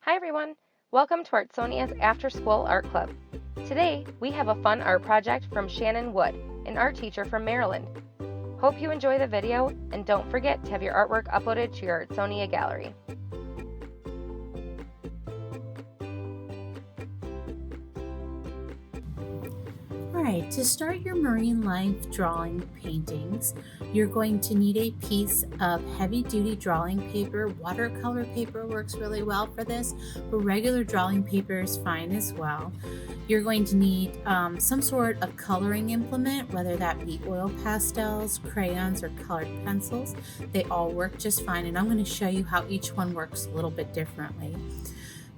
Hi everyone! Welcome to Artsonia's After School Art Club. Today, we have a fun art project from Shannon Wood, an art teacher from Maryland. Hope you enjoy the video, and don't forget to have your artwork uploaded to your Artsonia gallery. Alright, to start your marine life drawing paintings, you're going to need a piece of heavy-duty drawing paper. Watercolor paper works really well for this, but regular drawing paper is fine as well. You're going to need some sort of coloring implement, whether that be oil pastels, crayons, or colored pencils. They all work just fine, and I'm going to show you how each one works a little bit differently.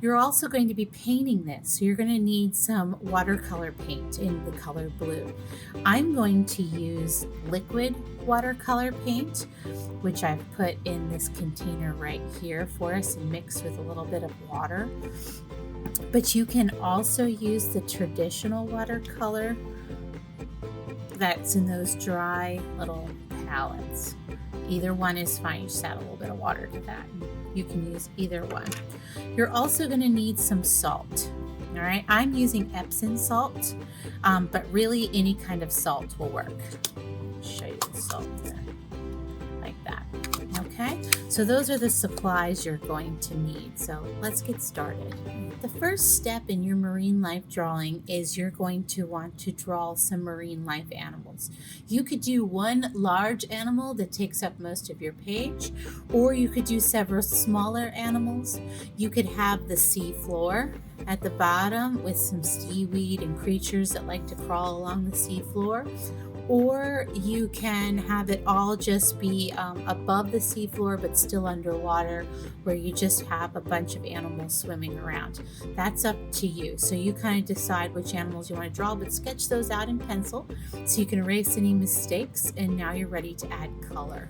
You're also going to be painting this, so you're going to need some watercolor paint in the color blue. I'm going to use liquid watercolor paint, which I've put in this container right here for us and mixed with a little bit of water. But you can also use the traditional watercolor that's in those dry little palettes. Either one is fine. You just add a little bit of water to that. You can use either one. You're also going to need some salt. All right, I'm using Epsom salt, but really any kind of salt will work. I'll show you the salt there, like that. Okay, so those are the supplies you're going to need. So let's get started. The first step in your marine life drawing is you're going to want to draw some marine life animals. You could do one large animal that takes up most of your page, or you could do several smaller animals. You could have the sea floor at the bottom with some seaweed and creatures that like to crawl along the sea floor. Or you can have it all just be above the seafloor but still underwater, where you just have a bunch of animals swimming around. That's up to you. So you kind of decide which animals you want to draw, but sketch those out in pencil so you can erase any mistakes, and now you're ready to add color.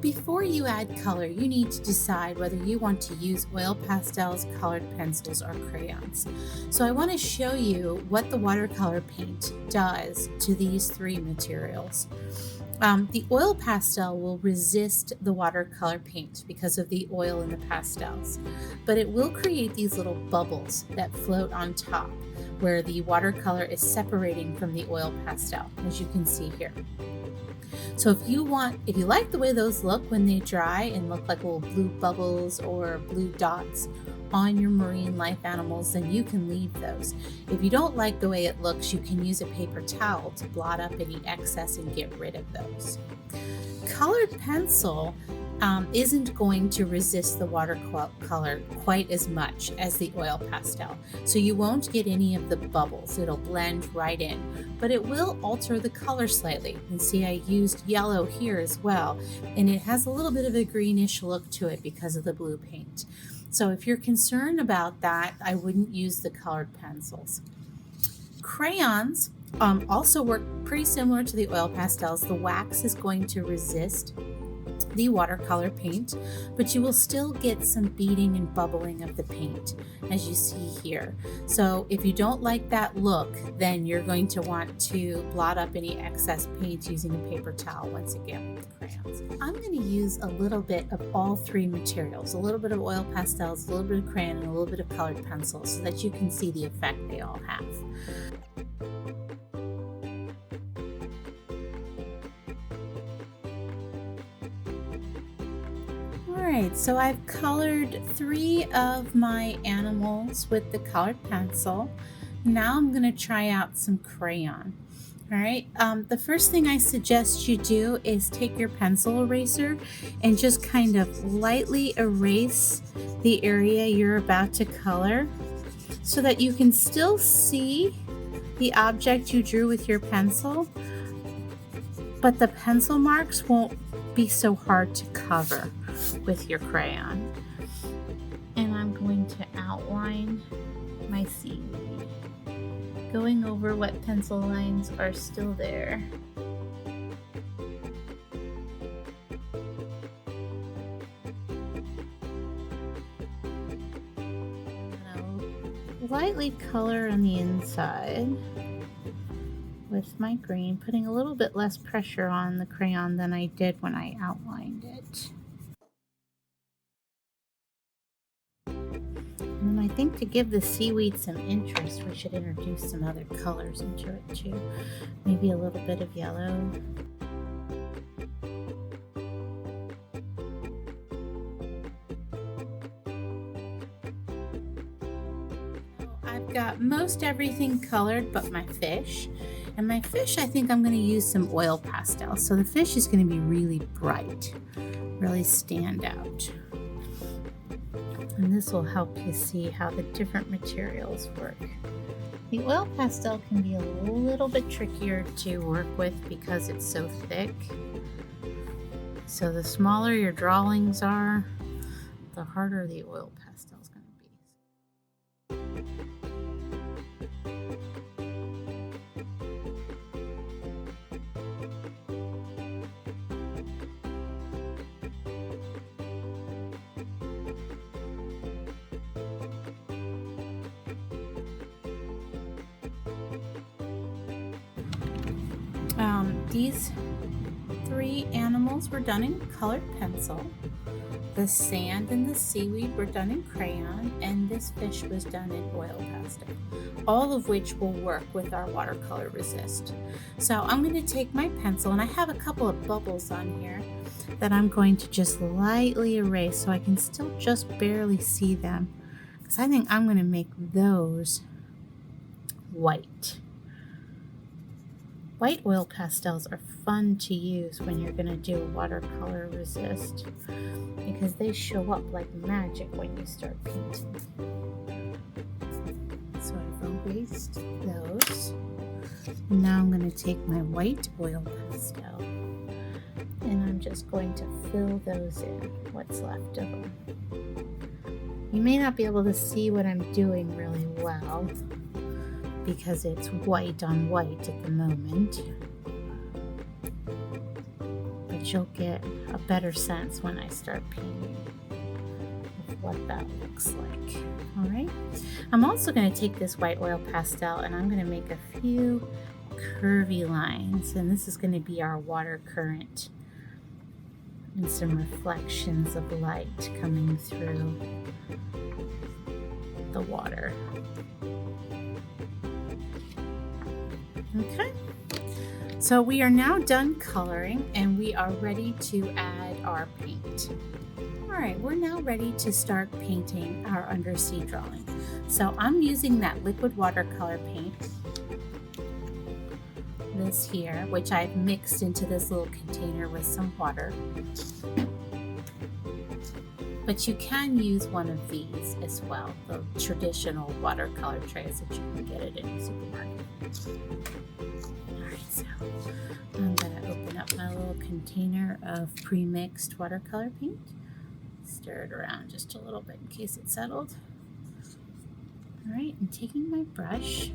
Before you add color, you need to decide whether you want to use oil pastels, colored pencils, or crayons. So I want to show you what the watercolor paint does to these three materials. The oil pastel will resist the watercolor paint because of the oil in the pastels, but it will create these little bubbles that float on top where the watercolor is separating from the oil pastel, as you can see here. So if you like the way those look when they dry and look like little blue bubbles or blue dots on your marine life animals, then you can leave those. If you don't like the way it looks, you can use a paper towel to blot up any excess and get rid of those. Colored pencil isn't going to resist the watercolor quite as much as the oil pastel. So you won't get any of the bubbles. It'll blend right in, but it will alter the color slightly. And see, I used yellow here as well, and it has a little bit of a greenish look to it because of the blue paint. So if you're concerned about that, I wouldn't use the colored pencils. Crayons also work pretty similar to the oil pastels. The wax is going to resist the watercolor paint, but you will still get some beading and bubbling of the paint, as you see here. So if you don't like that look, then you're going to want to blot up any excess paint using a paper towel once again with crayons. I'm going to use a little bit of all three materials, a little bit of oil pastels, a little bit of crayon, and a little bit of colored pencil, so that you can see the effect they all have. Alright, so I've colored 3 of my animals with the colored pencil. Now I'm going to try out some crayon. Alright, the first thing I suggest you do is take your pencil eraser and just kind of lightly erase the area you're about to color so that you can still see the object you drew with your pencil, but the pencil marks won't be so hard to cover with your crayon. And I'm going to outline my seaweed, going over what pencil lines are still there. I'll lightly color on the inside with my green, putting a little bit less pressure on the crayon than I did when I outlined it. I think to give the seaweed some interest, we should introduce some other colors into it too. Maybe a little bit of yellow. I've got most everything colored but my fish. And my fish, I think I'm going to use some oil pastel. So the fish is going to be really bright, really stand out. And this will help you see how the different materials work. The oil pastel can be a little bit trickier to work with because it's so thick. So the smaller your drawings are, the harder the oil pastel is going to be. These 3 animals were done in colored pencil. The sand and the seaweed were done in crayon, and this fish was done in oil pastel, all of which will work with our watercolor resist. So I'm going to take my pencil, and I have a couple of bubbles on here that I'm going to just lightly erase so I can still just barely see them, because I think I'm going to make those white. White oil pastels are fun to use when you're going to do a watercolor resist because they show up like magic when you start painting. So I've erased those. Now I'm going to take my white oil pastel and I'm just going to fill those in, what's left of them. You may not be able to see what I'm doing really well because it's white on white at the moment, but you'll get a better sense when I start painting of what that looks like. All right, I'm also going to take this white oil pastel and I'm going to make a few curvy lines, and this is going to be our water current and some reflections of light coming through the water. Okay, so we are now done coloring and we are ready to add our paint. All right, we're now ready to start painting our undersea drawing. So I'm using that liquid watercolor paint, this here, which I've mixed into this little container with some water. But you can use one of these as well, the traditional watercolor trays that you can get at any supermarket. Alright, so I'm going to open up my little container of pre-mixed watercolor paint. Stir it around just a little bit in case it settled. Alright, and taking my brush,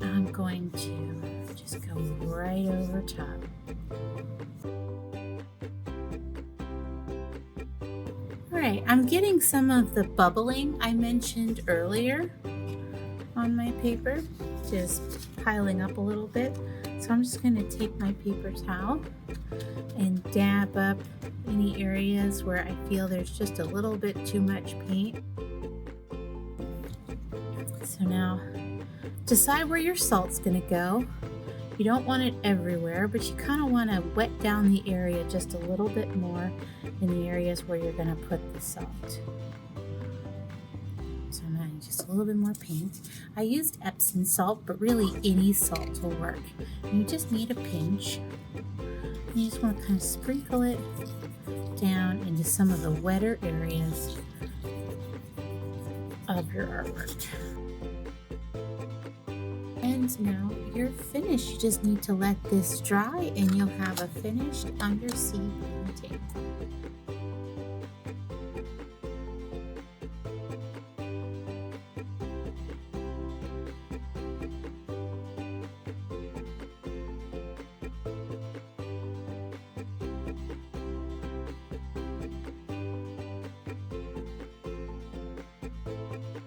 I'm going to just go right over top. Alright, I'm getting some of the bubbling I mentioned earlier on my paper, just piling up a little bit. So I'm just going to take my paper towel and dab up any areas where I feel there's just a little bit too much paint. So now decide where your salt's going to go. You don't want it everywhere, but you kind of want to wet down the area just a little bit more in the areas where you're going to put the salt. So I'm adding just a little bit more paint. I used Epsom salt, but really any salt will work. And you just need a pinch. And you just want to kind of sprinkle it down into some of the wetter areas of your artwork. And now you're finished. You just need to let this dry and you'll have a finished undersea painting.